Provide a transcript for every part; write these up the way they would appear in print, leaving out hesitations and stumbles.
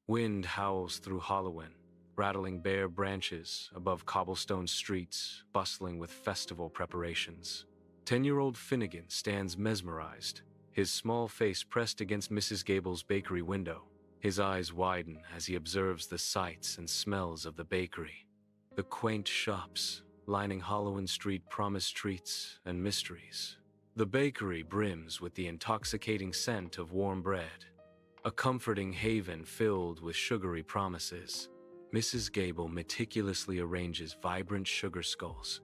Wind howls through Hollowin, rattling bare branches above cobblestone streets bustling with festival preparations. 10-year-old Finnigan stands mesmerized, his small face pressed against Mrs. Gable's bakery window. His eyes widen as he observes the sights and smells of the bakery. The quaint shops lining Hollowin Street promise treats and mysteries. The bakery brims with the intoxicating scent of warm bread, a comforting haven filled with sugary promises. Mrs. Gable meticulously arranges vibrant sugar skulls,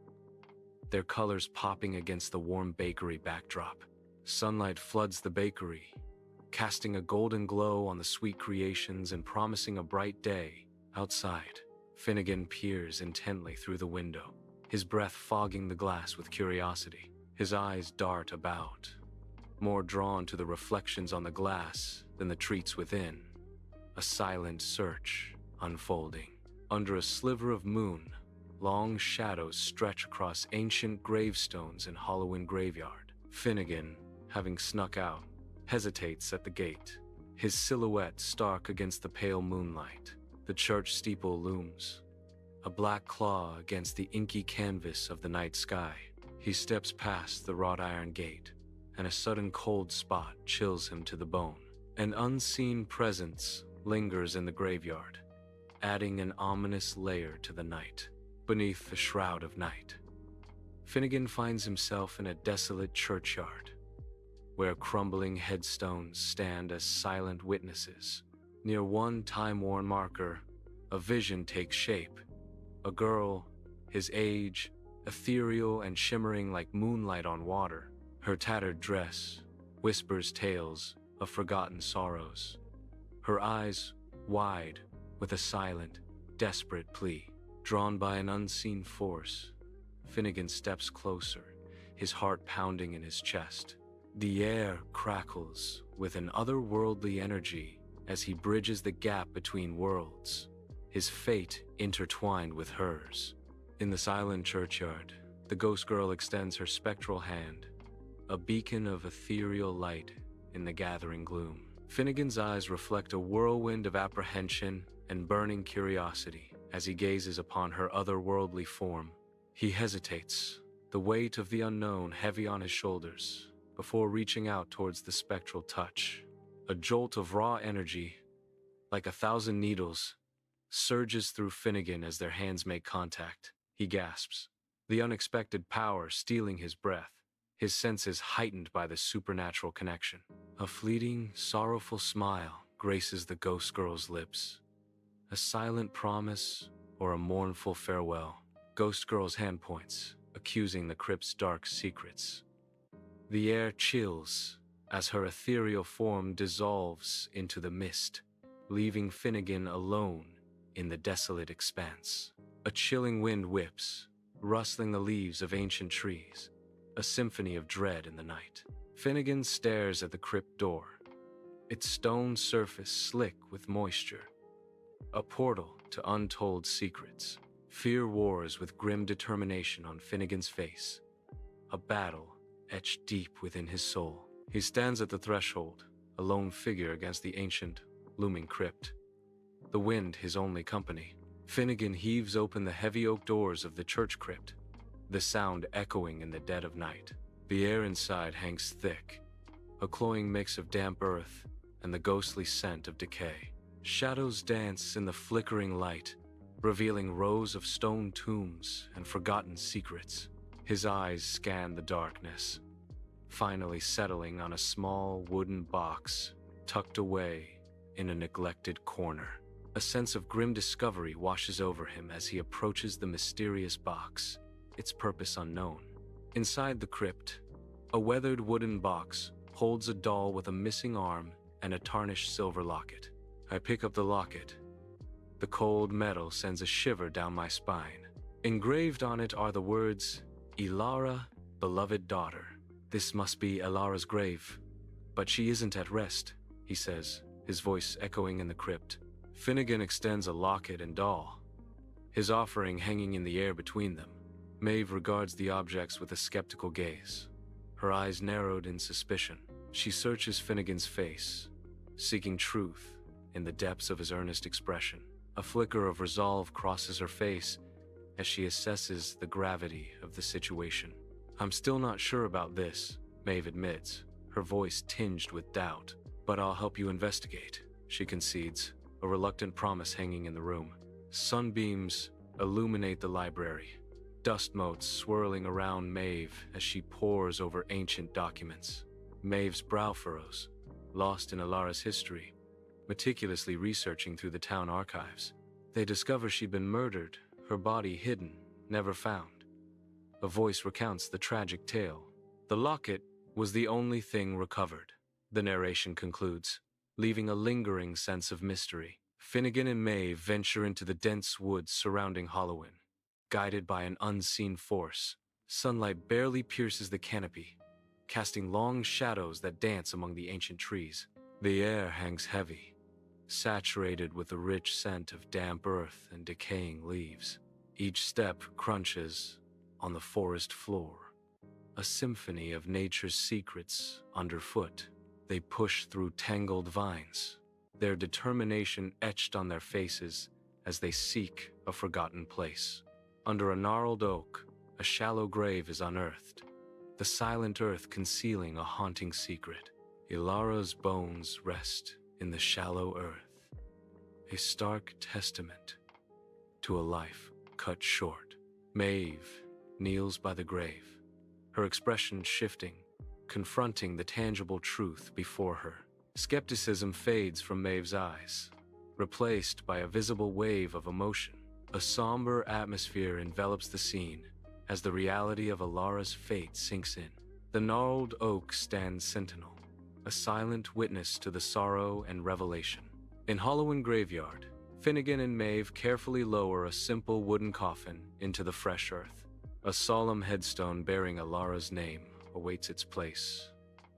their colors popping against the warm bakery backdrop. Sunlight floods the bakery, casting a golden glow on the sweet creations and promising a bright day outside. Finnigan peers intently through the window, his breath fogging the glass with curiosity. His eyes dart about, more drawn to the reflections on the glass than the treats within. A silent search unfolding. Under a sliver of moon, long shadows stretch across ancient gravestones in Hollowin graveyard. Finnigan, having snuck out, hesitates at the gate, his silhouette stark against the pale moonlight. The church steeple looms, a black claw against the inky canvas of the night sky. He steps past the wrought iron gate, and a sudden cold spot chills him to the bone. An unseen presence lingers in the graveyard, adding an ominous layer to the night. Beneath the shroud of night, Finnigan finds himself in a desolate churchyard, where crumbling headstones stand as silent witnesses. Near one time-worn marker, a vision takes shape. A girl, his age, ethereal and shimmering like moonlight on water. Her tattered dress whispers tales of forgotten sorrows. Her eyes wide with a silent, desperate plea. Drawn by an unseen force, Finnigan steps closer, his heart pounding in his chest. The air crackles with an otherworldly energy as he bridges the gap between worlds, his fate intertwined with hers. In the silent churchyard, the ghost girl extends her spectral hand, a beacon of ethereal light in the gathering gloom. Finnigan's eyes reflect a whirlwind of apprehension and burning curiosity as he gazes upon her otherworldly form. He hesitates, the weight of the unknown heavy on his shoulders, before reaching out towards the spectral touch. A jolt of raw energy, like 1,000 needles, surges through Finnigan as their hands make contact. He gasps, the unexpected power stealing his breath, his senses heightened by the supernatural connection. A fleeting, sorrowful smile graces the ghost girl's lips. A silent promise or a mournful farewell. Ghost girl's hand points, accusing the crypt's dark secrets. The air chills as her ethereal form dissolves into the mist, leaving Finnigan alone in the desolate expanse. A chilling wind whips, rustling the leaves of ancient trees, a symphony of dread in the night. Finnigan stares at the crypt door, its stone surface slick with moisture. A portal to untold secrets. Fear wars with grim determination on Finnigan's face, a battle etched deep within his soul. He stands at the threshold, a lone figure against the ancient, looming crypt, the wind his only company. Finnigan heaves open the heavy oak doors of the church crypt, the sound echoing in the dead of night. The air inside hangs thick, a cloying mix of damp earth and the ghostly scent of decay. Shadows dance in the flickering light, revealing rows of stone tombs and forgotten secrets. His eyes scan the darkness, finally settling on a small wooden box tucked away in a neglected corner. A sense of grim discovery washes over him as he approaches the mysterious box, its purpose unknown. Inside the crypt, a weathered wooden box holds a doll with a missing arm and a tarnished silver locket. I pick up the locket. The cold metal sends a shiver down my spine. Engraved on it are the words, Ilara, beloved daughter. This must be Ilara's grave. But she isn't at rest, he says, his voice echoing in the crypt. Finnigan extends a locket and doll, his offering hanging in the air between them. Maeve regards the objects with a skeptical gaze, her eyes narrowed in suspicion. She searches Finnigan's face, seeking truth in the depths of his earnest expression. A flicker of resolve crosses her face as she assesses the gravity of the situation. "I'm still not sure about this," Maeve admits, her voice tinged with doubt. "But I'll help you investigate," she concedes, a reluctant promise hanging in the room. Sunbeams illuminate the library, dust motes swirling around Maeve as she pores over ancient documents. Maeve's brow furrows, lost in Alara's history, meticulously researching through the town archives. They discover she'd been murdered, her body hidden, never found. A voice recounts the tragic tale. The locket was the only thing recovered, the narration concludes, leaving a lingering sense of mystery. Finnigan and Maeve venture into the dense woods surrounding Hollowin. Guided by an unseen force, sunlight barely pierces the canopy, casting long shadows that dance among the ancient trees. The air hangs heavy, saturated with the rich scent of damp earth and decaying leaves. Each step crunches on the forest floor, a symphony of nature's secrets underfoot. They push through tangled vines, their determination etched on their faces as they seek a forgotten place. Under a gnarled oak, a shallow grave is unearthed, the silent earth concealing a haunting secret. Ilara's bones rest in the shallow earth, a stark testament to a life cut short. Maeve kneels by the grave, her expression shifting, confronting the tangible truth before her. Skepticism fades from Maeve's eyes, replaced by a visible wave of emotion. A somber atmosphere envelops the scene as the reality of Alara's fate sinks in. The gnarled oak stands sentinel, a silent witness to the sorrow and revelation. In Hollowin graveyard, Finnigan and Maeve carefully lower a simple wooden coffin into the fresh earth. A solemn headstone bearing Alara's name awaits its place,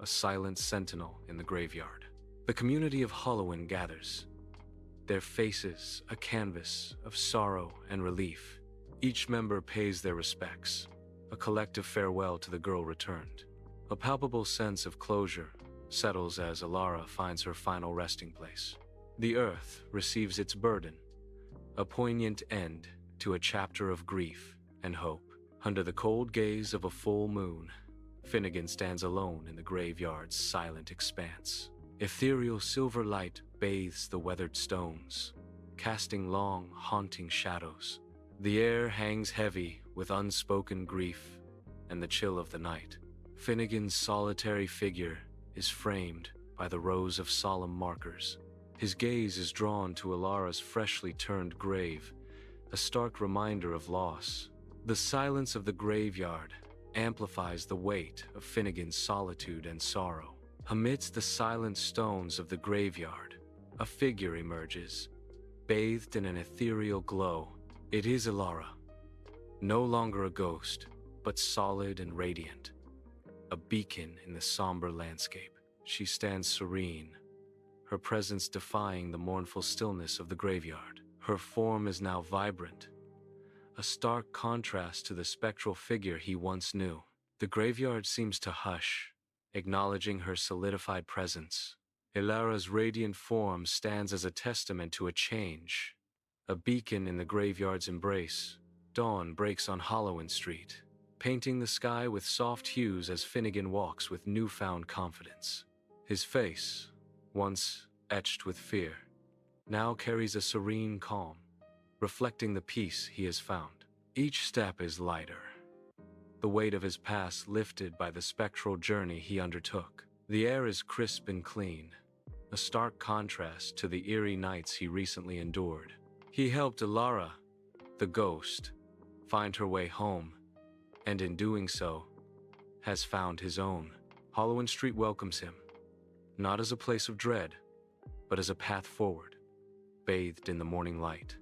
a silent sentinel in the graveyard. The community of Hollowin gathers, their faces a canvas of sorrow and relief. Each member pays their respects, a collective farewell to the girl returned. A palpable sense of closure settles as Alara finds her final resting place. The earth receives its burden, a poignant end to a chapter of grief and hope. Under the cold gaze of a full moon, Finnigan stands alone in the graveyard's silent expanse. Ethereal silver light bathes the weathered stones, casting long, haunting shadows. The air hangs heavy with unspoken grief and the chill of the night. Finnigan's solitary figure is framed by the rows of solemn markers. His gaze is drawn to Alara's freshly turned grave, a stark reminder of loss. The silence of the graveyard amplifies the weight of Finnigan's solitude and sorrow. Amidst the silent stones of the graveyard, a figure emerges, bathed in an ethereal glow. It is Alara, no longer a ghost, but solid and radiant, a beacon in the somber landscape. She stands serene, her presence defying the mournful stillness of the graveyard. Her form is now vibrant, a stark contrast to the spectral figure he once knew. The graveyard seems to hush, acknowledging her solidified presence. Ilara's radiant form stands as a testament to a change, a beacon in the graveyard's embrace. Dawn breaks on Hollowin Street, painting the sky with soft hues as Finnigan walks with newfound confidence. His face, once etched with fear, now carries a serene calm, reflecting the peace he has found. Each step is lighter, the weight of his past lifted by the spectral journey he undertook. The air is crisp and clean, a stark contrast to the eerie nights he recently endured. He helped Alara, the ghost, find her way home, and in doing so, has found his own. Hollowin Street welcomes him, not as a place of dread, but as a path forward, bathed in the morning light.